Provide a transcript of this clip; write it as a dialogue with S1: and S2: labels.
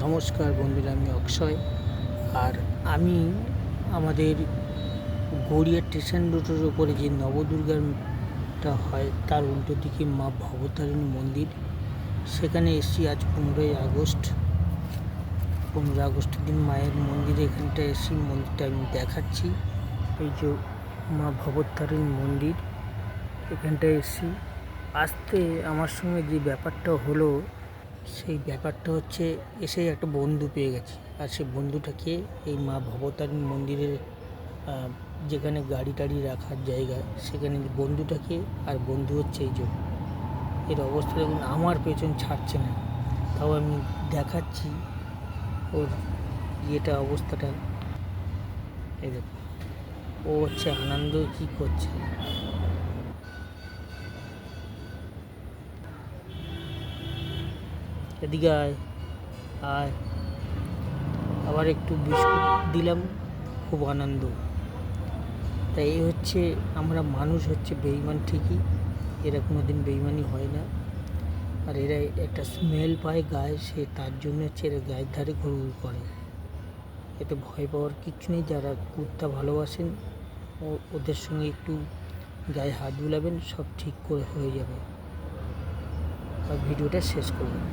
S1: নমস্কার বন্ধুরা, আমি অক্ষয়। আর আমি আমাদের গড়িয়া স্টেশন রোডের ওপরে যে নবদুর্গাটা হয় তার উল্টো দিকে মা ভবতারিণী মন্দির, সেখানে এসেছি আজ 15ই আগস্ট। 15 আগস্টের দিন মায়ের মন্দিরে এখানটা এসেছি। মন্দিরটা আমি দেখাচ্ছি। এই যে মা ভবতারিণী মন্দির, এখানটায় এসেছি। আসতে আমার সঙ্গে যে ব্যাপারটা হলো, সেই ব্যাপারটা হচ্ছে এসে একটা বন্ধু পেয়ে গেছি। আর সেই বন্ধুটাকে এই মা ভবতারিণী মন্দিরের যেখানে গাড়ি টাড়ি রাখার জায়গা, সেখানে বন্ধুটাকে, আর বন্ধু হচ্ছে এই যে এর অবস্থা দেখুন, আমার পেছন ছাড়ছে না, তাও আমি দেখাচ্ছি ওর ইয়েটা, অবস্থাটা। এই দেখুন, ও হচ্ছে আনন্দ কী করছে। এদিকে আয়, আয়। আবার একটু বিস্কুট দিলাম, খুব আনন্দ। তাই এই হচ্ছে, আমরা মানুষ হচ্ছে বেইমান ঠিকই, এরা কোনো দিন বেইমানি হয় না। আর এরা একটা স্মেল পায় গায়ে, সে তার জন্য হচ্ছে এরা গায়ের ধারে ঘুরঘুর করে। এতে ভয় পাওয়ার কিচ্ছু নেই। যারা কুত্তা ভালোবাসেন ওদের সঙ্গে একটু গায়ে হাত বুলাবেন, সব ঠিক করে হয়ে যাবে। আর ভিডিওটা শেষ করবেন।